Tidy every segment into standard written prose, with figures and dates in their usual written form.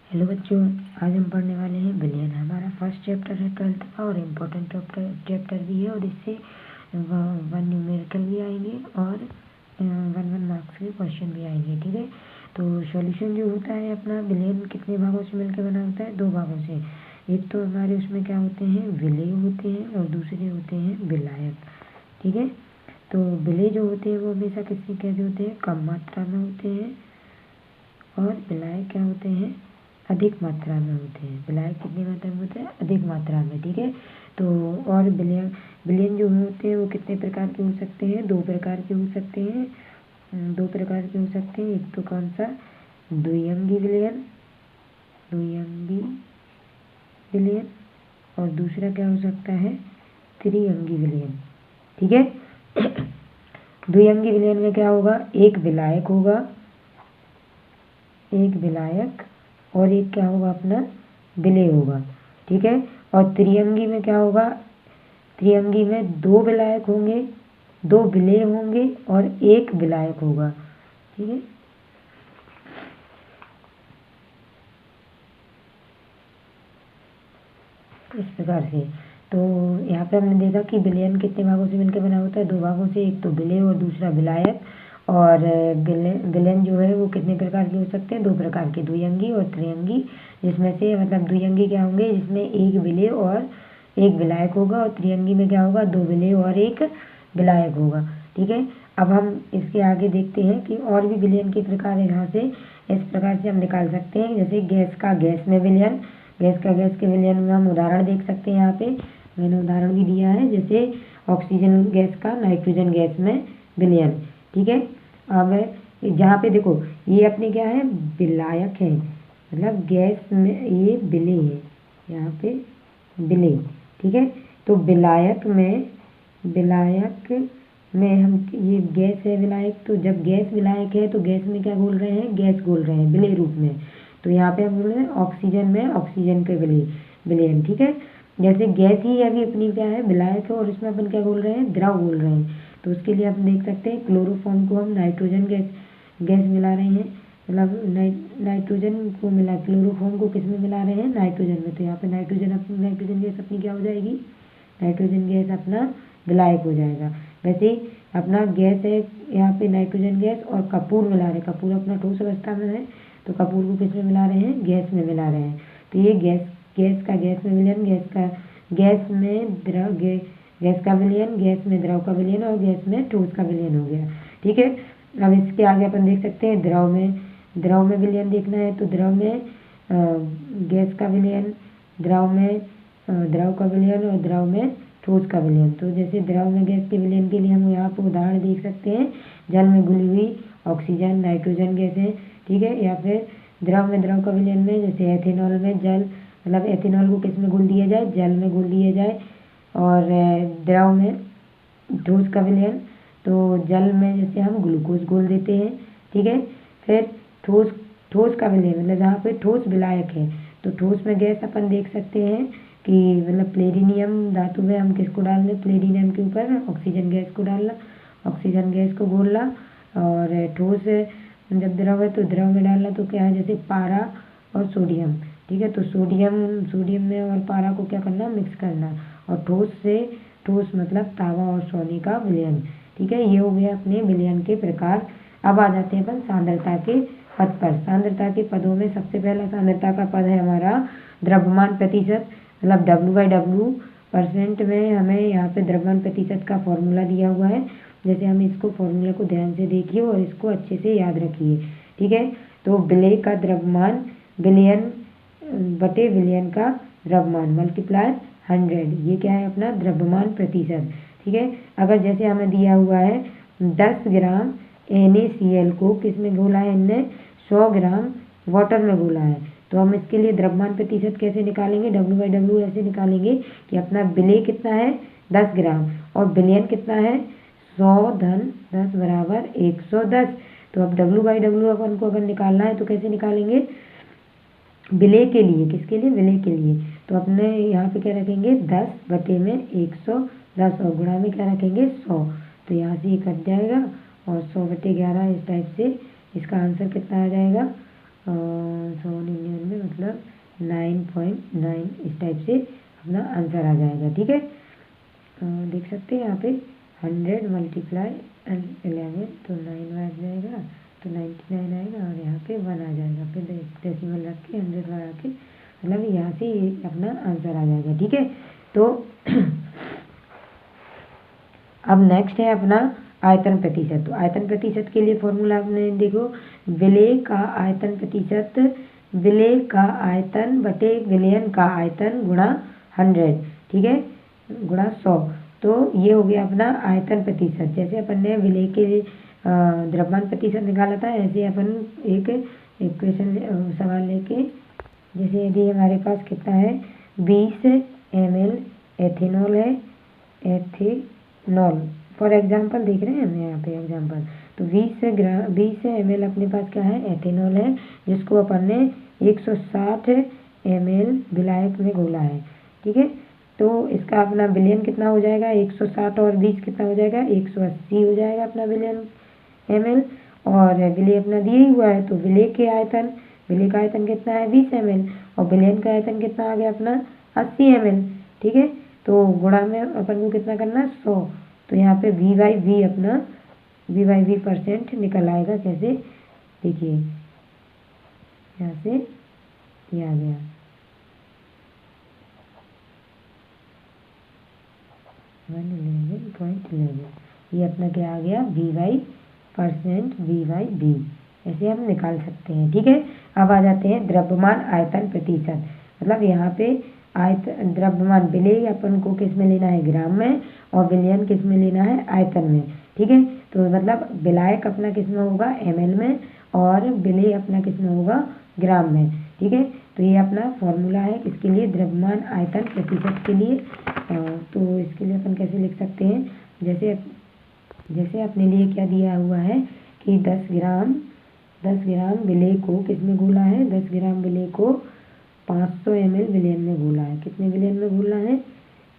Hello बच्चों, आज हम पढ़ने वाले हैं विलियन। हमारा फर्स्ट चैप्टर है 12th का और इम्पोर्टेंट चैप्टर भी है और इससे 1 न्यूमेरिकल भी आएंगे और 1 मार्क्स के क्वेश्चन भी आएंगे। ठीक है, तो सॉल्यूशन जो होता है अपना विलियन कितने भागों से मिलकर बना होता है? 2 भागों से। एक तो हमारे उसमें क्या होते हैं, विलेय होते हैं और दूसरे होते हैं विलायक। ठीक है, तो विलेय जो होते हैं वो हमेशा किसके कैसे होते हैं? कम मात्रा में होते हैं और विलायक क्या होते हैं? अधिक मात्रा में होते हैं। विलायक कितनी मात्रा में होते हैं? अधिक मात्रा में। ठीक है, तो और विलयन जो होते हैं वो कितने प्रकार के हो सकते हैं? 2 प्रकार के हो सकते हैं। 2 प्रकार के हो सकते हैं। एक तो कौन सा? द्विअंगी विलयन, द्विअंगी विलयन, और दूसरा क्या हो सकता है? त्रिअंगी विलयन। ठीक है, द्विअंगी विलयन में क्या होगा? एक विलायक होगा, एक विलायक और एक क्या होगा? अपना विलेय होगा। ठीक है, और त्रिअंगी में क्या होगा? त्रिअंगी में 2 विलायक होंगे, 2 विलेय होंगे और 1 विलायक होगा। ठीक है, इस प्रकार से। तो यहाँ पे हमने देखा कि विलयन कितने भागों से मिलकर बना होता है? 2 भागों से, एक तो विलेय और दूसरा विलायक। और विलयन जो है वो कितने प्रकार के हो सकते हैं? 2 प्रकार के, द्विअंगी और त्रिअंगी। जिसमें से मतलब द्विअंगी क्या होंगे? जिसमें 1 विलेय और 1 विलायक होगा, और त्रिअंगी में क्या होगा? 2 विलेय और 1 विलायक होगा। ठीक है, अब हम इसके आगे देखते हैं कि और भी विलयन के प्रकार यहाँ से इस प्रकार से हम निकाल सकते हैं। जैसे गैस का गैस में विलयन, गैस के विलयन में हम उदाहरण देख सकते हैं। यहाँ पे मैंने उदाहरण भी दिया है, जैसे ऑक्सीजन गैस का नाइट्रोजन गैस में विलयन। ठीक है, अब जहाँ पे देखो ये अपने क्या है? विलायक है, मतलब गैस में ये विलेय है, यहाँ पे विलेय। ठीक है, तो विलायक में हम ये गैस है विलायक, तो जब गैस विलायक है तो गैस में क्या घोल रहे हैं? गैस घोल रहे हैं विलेय रूप में। तो यहाँ पे हम बोल रहे हैं ऑक्सीजन में ऑक्सीजन के विलयन। ठीक है, जैसे गैस ही अभी अपनी क्या है? विलायक है, और इसमें अपन क्या बोल रहे हैं? द्रव बोल रहे हैं। तो उसके लिए आप देख सकते हैं क्लोरोफॉर्म को हम नाइट्रोजन गैस मिला रहे हैं, मतलब नाइट्रोजन को मिला, क्लोरोफॉर्म को किस में मिला रहे हैं? नाइट्रोजन में। तो यहाँ पे नाइट्रोजन गैस अपनी क्या हो जाएगी? नाइट्रोजन गैस अपना विलायक हो जाएगा। वैसे अपना गैस है यहाँ पे नाइट्रोजन गैस, और कपूर मिला रहे हैं। कपूर अपना ठोस अवस्था में है, तो कपूर को किस में मिला रहे हैं? गैस में मिला रहे हैं। तो ये गैस का गैस में विलयन, गैस का विलयन, गैस में द्रव का विलयन और गैस में ठोस का विलयन हो गया। ठीक है, अब इसके आगे अपन देख सकते हैं द्रव में विलयन देखना है, तो द्रव में गैस का विलयन, द्रव में द्रव का विलयन और द्रव में ठोस का विलयन। तो जैसे द्रव में गैस के विलयन के लिए हम यहाँ पर उदाहरण देख सकते हैं, जल में घुली हुई ऑक्सीजन नाइट्रोजन गैस है। ठीक है, या फिर द्रव का विलयन में जैसे एथेनॉल में जल, मतलब एथेनॉल को किस में घोल दिया जाए? जल में घोल दिया जाए। और द्रव में ठोस का विलयन, तो जल में जैसे हम ग्लूकोज घोल देते हैं। ठीक है, फिर ठोस का विलयन, मतलब जहाँ पे ठोस विलायक है, तो ठोस में गैस अपन देख सकते हैं कि मतलब प्लेटिनियम धातु में हम किसको डाल दें? प्लेटिनियम के ऊपर ऑक्सीजन गैस को डालना, ऑक्सीजन गैस को घोलना। और ठोस जब द्रव है तो द्रव में डालना, तो क्या है? जैसे पारा और सोडियम। ठीक है, तो सोडियम में और पारा को क्या करना? मिक्स करना। और ठोस मतलब तांबा और सोने का विलयन। ठीक है, ये हो गया अपने विलयन के प्रकार। अब आ जाते हैं अपन सांद्रता के पद पर। सांद्रता के पदों में सबसे पहला सांद्रता का पद है हमारा द्रव्यमान प्रतिशत, मतलब W/W%। में हमें यहाँ पे द्रव्यमान प्रतिशत का फॉर्मूला दिया हुआ है। जैसे हम इसको फॉर्मूला को ध्यान से देखिए और इसको अच्छे से याद रखिए। ठीक है, तो विलेय का द्रव्यमान विलयन बटे विलयन का द्रव्यमान मल्टीप्लाई 100, ये क्या है? अपना द्रव्यमान प्रतिशत। ठीक है, अगर जैसे हमें दिया हुआ है 10 ग्राम NaCl को किस में घोला है? इनने 100 ग्राम वाटर में घोला है। तो हम इसके लिए द्रव्यमान प्रतिशत कैसे निकालेंगे? W/W ऐसे निकालेंगे कि अपना विलेय कितना है? 10 ग्राम, और विलयन कितना है? 100 धन 10 बराबर 110। तो अब W/W अपन को अगर निकालना है तो कैसे निकालेंगे? विलेय के लिए, किसके लिए? विलेय के लिए। तो अपने यहाँ पे क्या रखेंगे? 10 बटे में 110, और गुणा में क्या रखेंगे? 100। तो यहाँ से ये कट जाएगा, और 100/11 इस टाइप से इसका आंसर कितना आ जाएगा? 199 मतलब 9.9 इस टाइप से अपना आंसर आ जाएगा। ठीक है, देख सकते हैं यहाँ पे 100 मल्टीप्लाई 11 तो 9 आ जाएगा, तो 99 आएगा और यहाँ पे 1 आ जाएगा। फिर डेसिमल रख के 100 लगा के मतलब यहाँ से ये अपना आंसर आ जाएगा। ठीक है, तो अब नेक्स्ट है अपना आयतन प्रतिशत। तो आयतन प्रतिशत के लिए फॉर्मूला आपने देखो, विलेय का आयतन प्रतिशत, विलेय का आयतन बटे विलयन का आयतन गुणा 100। ठीक है, गुणा 100। तो ये हो गया अपना आयतन प्रतिशत। जैसे अपन ने विलेय के लिए द्रव्यमान प्रतिशत निकाला था, ऐसे अपन एक इक्वेशन सवाल लेके, जैसे यदि हमारे पास कितना है 20 ml एथेनॉल है, एथेनॉल फॉर एग्जांपल देख रहे हैं हम यहाँ पे एग्जांपल, तो 20 ml अपने पास क्या है एथेनॉल है, जिसको अपन ने 160 ml विलायक में घोला है। ठीक है, तो इसका अपना विलयन कितना हो जाएगा, 160 और 20 कितना हो जाएगा, 180 हो जाएगा अपना विलयन ml। और विलेय अपना दिया ही हुआ है, तो विलेय का आयतन कितना है 20 ml और विलयन का आयतन कितना आ गया अपना 80 ml। ठीक है, तो गुणा में अपन को कितना करना है 100। तो यहाँ पे V/V अपना V/V % निकल आएगा। कैसे, देखिए यहाँ से ये आ गया 111.11, ये अपना क्या आ गया V/% V/V, ऐसे हम निकाल सकते हैं। ठीक है, अब आ जाते हैं द्रव्यमान आयतन प्रतिशत। मतलब यहाँ पे द्रव्यमान विलेय अपन को किस में लेना है ग्राम में, और विलयन किस में लेना है आयतन में। ठीक है, तो मतलब विलायक अपना किस में होगा ml में, और विलेय अपना किस में होगा ग्राम में। ठीक है, तो ये अपना फॉर्मूला है इसके लिए द्रव्यमान आयतन प्रतिशत के लिए। तो इसके लिए अपन कैसे लिख सकते हैं, जैसे अपने लिए क्या दिया हुआ है कि 10 ग्राम विलेय को किस में घोला है, 10 ग्राम विलेय को 500 ml विलयन में घोला है। कितने विलयन में घोला है,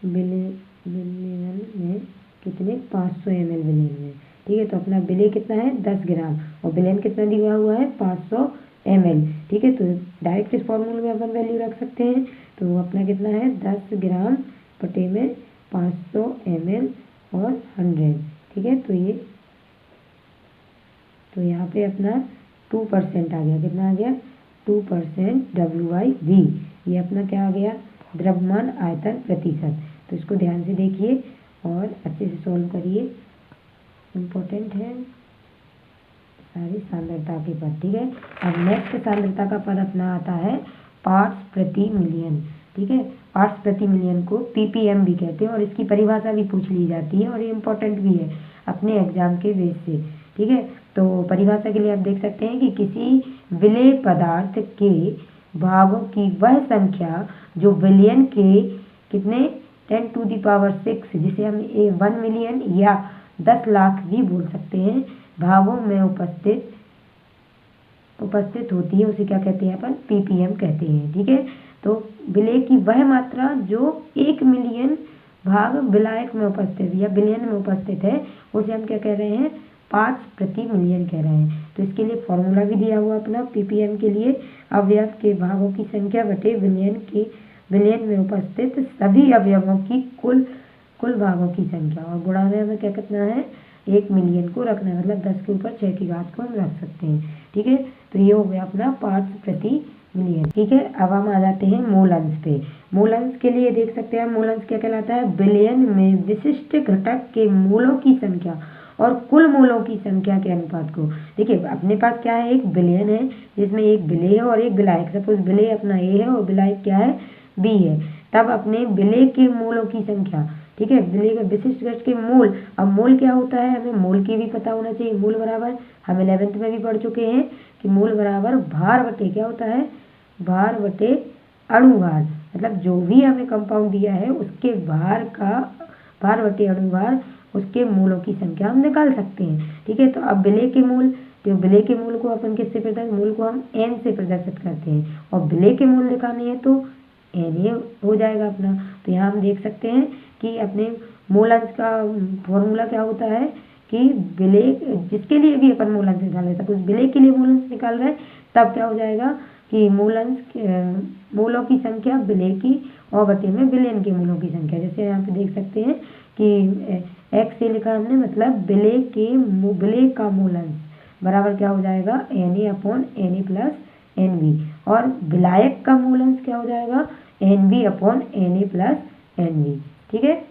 विलयन में कितने 500 ml विलयन में। ठीक है, तो अपना विलेय कितना है 10 ग्राम और विलयन कितना दिया हुआ है 500 ml। ठीक है, तो डायरेक्ट इस फॉर्मूले में अपन वैल्यू रख सकते हैं। तो अपना कितना है 10 ग्राम बटे में 500 ml और 100। ठीक है, तो यहाँ पे अपना 2% आ गया, कितना आ गया 2% W/V। ये अपना क्या आ गया द्रव्यमान आयतन प्रतिशत। तो इसको ध्यान से देखिए और अच्छे से सॉल्व करिए, इम्पोर्टेंट है सारी सांद्रता के पद। ठीक है, अब नेक्स्ट सांद्रता का पद अपना आता है पार्ट्स प्रति मिलियन। ठीक है, पार्ट्स प्रति मिलियन को ppm भी कहते हैं और इसकी परिभाषा भी पूछ ली जाती है और ये इम्पोर्टेंट भी है अपने एग्जाम के बेस से। ठीक है, तो परिभाषा के लिए आप देख सकते हैं कि किसी विलेय पदार्थ के भागों की वह संख्या जो विलयन के कितने 10⁶, जिसे हम 1 मिलियन या 10 लाख भी बोल सकते हैं, भागों में उपस्थित होती है, उसे क्या कहते हैं अपन ppm कहते हैं। ठीक है, तो विलेय की वह मात्रा जो 1 मिलियन भाग विलायक में उपस्थित या विलयन में उपस्थित है, उसे हम क्या कह रहे हैं पार्ट्स प्रति मिलियन कह रहे हैं। तो इसके लिए फॉर्मूला भी दिया हुआ अपना ppm के लिए अवयव के भागों की संख्या बटे विलयन में उपस्थित सभी अवयवों की कुल भागों की संख्या, और गुणा में हमें क्या करना है 1 मिलियन को रखना है, मतलब 10 के ऊपर 6 की घात को हम रख सकते हैं। ठीक है, तो ये हो गया अपना पार्ट्स प्रति मिलियन। ठीक है, अब हम आ जाते हैं मूल अंश पे। मूल अंश के लिए देख सकते हैं मूल अंश क्या कहलाता है, विलयन में विशिष्ट घटक के मूलों की संख्या और कुल मूलों की संख्या के अनुपात को। देखिए अपने पास क्या है एक विलयन है जिसमें एक विलेय है और एक विलायक। सपोज विलेय अपना A है और विलायक क्या है B है, तब अपने विलेय के मूलों की संख्या, ठीक है, विलेय के विशिष्ट घटक के मूल। अब मूल क्या होता है हमें मूल की भी पता होना चाहिए। मूल बराबर हम 11th में भी पढ़ चुके हैं कि मूल बराबर भार बटे क्या होता है, भार बटे अणुभार। मतलब जो भी हमें कंपाउंड दिया है उसके भार बटे अणुभार, उसके मूलों की संख्या हम निकाल सकते हैं। ठीक है, तो अब विलेय के मूल, तो विलेय के मूल को अपन किससे प्रदर्शित, मूल को हम n से प्रदर्शित करते हैं और विलेय के मूल निकालने हैं तो Na हो जाएगा अपना। तो यहाँ हम देख सकते हैं कि अपने मूल अंश का फॉर्मूला क्या होता है कि विलेय जिसके लिए भी अपन मूल अंश निकाल रहे हैं, उस विलेय के लिए मूल अंश निकाल रहे हैं, तब क्या हो जाएगा कि मूलों की संख्या विलेय की और बटे में बिलियन के मूलों की संख्या। जैसे यहाँ पे देख सकते हैं कि x से लिखा हमने, मतलब विलेय का मूल अंश बराबर क्या हो जाएगा, Na/Na+Nv, और विलायक का मूल अंश क्या हो जाएगा, Nv/Na+Nv। ठीक है।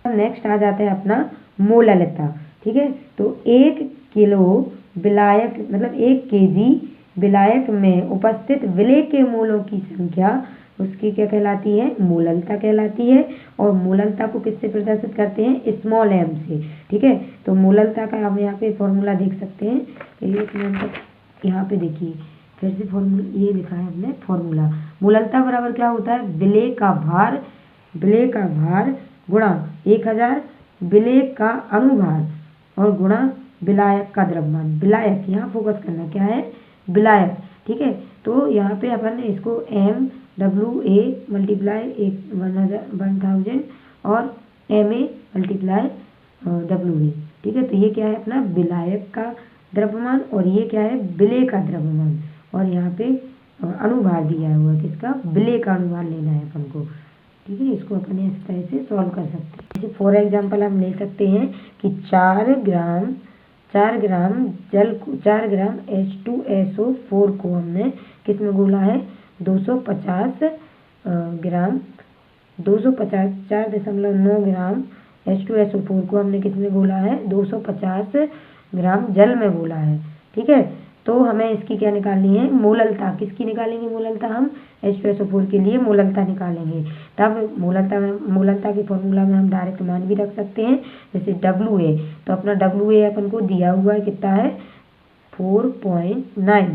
नेक्स्ट आ जाते हैं अपना मोललता। ठीक है, तो 1 किलो विलायक मतलब 1 kg विलायक में उपस्थित विलेय के मूलों की संख्या उसकी क्या कहलाती है, मोललता कहलाती है। और मोललता को किससे प्रदर्शित करते हैं, स्मॉल m से। ठीक है, तो मोललता का हम यहाँ पे फॉर्मूला देख सकते हैं। एक मिनट, यहाँ पे देखिए फिर से फॉर्मूला ये लिखा है हमने फॉर्मूला। मोललता बराबर क्या होता है, विलेय का भार गुणा 1000 विलेय का अनुभार और गुणा विलायक का द्रव्यमान। विलायक यहाँ फोकस करना, क्या है, विलायक। ठीक है, तो यहाँ पे अपन इसको MWA मल्टीप्लाई 1000 और MA मल्टीप्लाई WA। ठीक है, तो ये क्या है अपना विलायक का द्रव्यमान और ये क्या है, विलेय का द्रव्यमान। और यहाँ पे अनुभार दिया हुआ है, किसका, विलेय का अनुभार लेना है अपन को। ठीक है, इसको अपन इस तरह से सॉल्व कर सकते हैं। जैसे फॉर एग्जांपल हम ले सकते हैं कि 4 ग्राम जल को 4 ग्राम H2SO4 को हमने किस में घोला है, 250 ग्राम 4.9 ग्राम H2SO4 को हमने किस में घोला है, 250 ग्राम जल में घोला है। ठीक है, तो हमें इसकी क्या निकालनी है, मोललता। किसकी निकालेंगे मोललता, हम H2SO4 के लिए मोललता निकालेंगे। तब मोललता के फॉर्मूला में हम डायरेक्ट मान भी रख सकते हैं, जैसे WA। तो अपना WA अपन को दिया हुआ है, कितना है, 4.9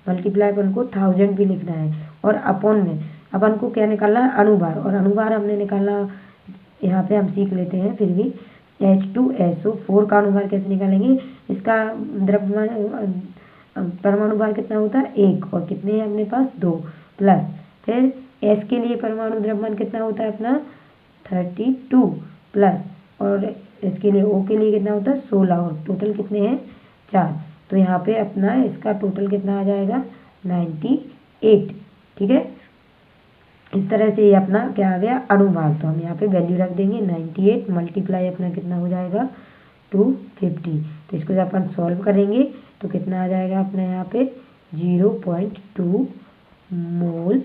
मल्टीप्लाई अपन को 1000 भी लिखना है। और अपॉन में अपन को क्या निकालना है, अनुभार। और अनुभार हमने निकालना, यहाँ पे हम सीख लेते हैं फिर भी। H2SO4 का अनुभार कैसे निकालेंगे, इसका द्रव्यमान परमाणु भार कितना होता है, 1, और कितने हैं अपने पास, 2, प्लस फिर S के लिए परमाणु द्रव्यमान कितना होता है अपना 32, प्लस और इसके लिए O के लिए कितना होता है 16, और टोटल कितने हैं 4। तो यहाँ पे अपना इसका टोटल कितना आ जाएगा 98। ठीक है, इस तरह से ये अपना क्या आ गया, अनुभार। तो हम यहाँ पे वैल्यू रख देंगे 98 मल्टीप्लाई अपना कितना हो जाएगा 250। तो इसको जब अपन सॉल्व करेंगे तो कितना आ जाएगा अपना यहाँ पे 0.2 मोल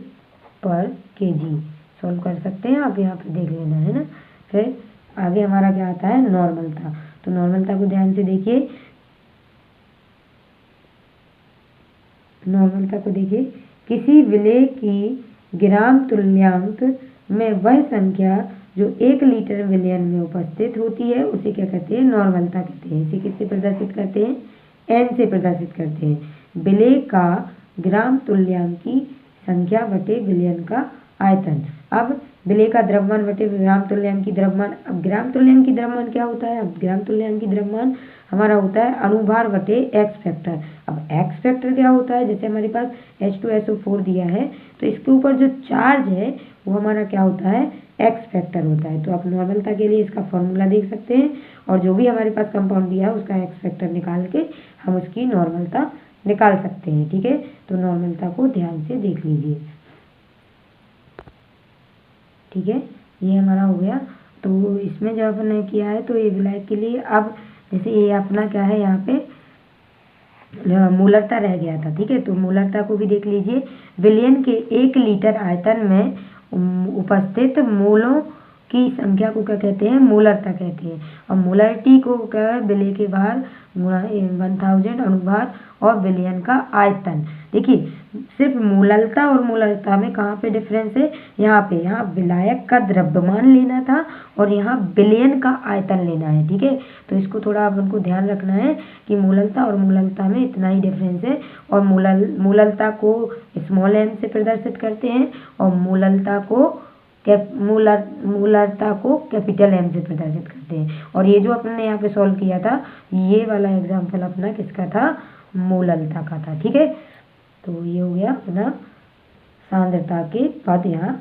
पर kg। सॉल्व कर सकते हैं आप, यहाँ पे देख लेना है ना। फिर आगे हमारा क्या आता है, नॉर्मलता। तो नॉर्मलता को ध्यान से देखिए, नॉर्मलता को देखिए, किसी विलेय की ग्राम तुल्यांक में वह संख्या जो 1 लीटर विलयन में उपस्थित होती है उसे क्या कहते हैं, नॉर्मलता कहते हैं। इसे किससे प्रदर्शित करते हैं, n से प्रदर्शित करते हैं। विलेय का ग्राम तुल्यांक की संख्या बटे विलयन का आयतन। अब विलेय का द्रव्यमान बटे ग्राम तुल्यांक की द्रव्यमान। अब ग्राम तुल्यांक की द्रव्यमान क्या होता है, अब ग्राम तुल्यांक की द्रव्यमान हमारा होता है अनुभार बटे एक्स फैक्टर। अब एक्स फैक्टर क्या होता है, जैसे हमारे पास H2SO4 दिया है तो इसके ऊपर जो चार्ज है वो हमारा क्या होता है, एक्स फैक्टर होता है। तो आप नॉर्मलता के लिए इसका फॉर्मूला देख सकते हैं, और जो भी हमारे पास कंपाउंड दिया है उसका एक्स फैक्टर निकाल के हम उसकी नॉर्मलता निकाल सकते हैं। ठीक है, तो नॉर्मलता को ध्यान से देख लीजिए। ठीक है, ये हमारा हो गया। तो इसमें जब आपने किया है तो ये विलायक के लिए, अब जैसे ये अपना क्या है, यहाँ पे मोलरता रह गया था। ठीक है, तो मोलरता को भी देख लीजिए। विलयन के 1 लीटर आयतन में उपस्थित मोलों की संख्या को क्या कहते हैं, मोलरता कहते हैं। और मोलरिटी को क्या है, विलेय के भार गुणा 1000 अनुभार और विलयन का आयतन। देखिए सिर्फ मोललता और मोलरता में कहाँ पे डिफरेंस है, यहाँ पे, यहाँ विलायक का द्रव्यमान लेना था और यहाँ विलयन का आयतन लेना है। ठीक है, तो इसको थोड़ा अपन को ध्यान रखना है कि मोललता और मोलरता में इतना ही डिफरेंस है। और मोललता को स्मॉल m से प्रदर्शित करते हैं और मोलरता को कैपिटल M से प्रदर्शित करते हैं। और ये जो अपने यहाँ पे सॉल्व किया था, ये वाला एग्जाम्पल अपना किसका था, मोललता का था। ठीक है, तो ये हो गया अपना सांद्रता के पद यहाँ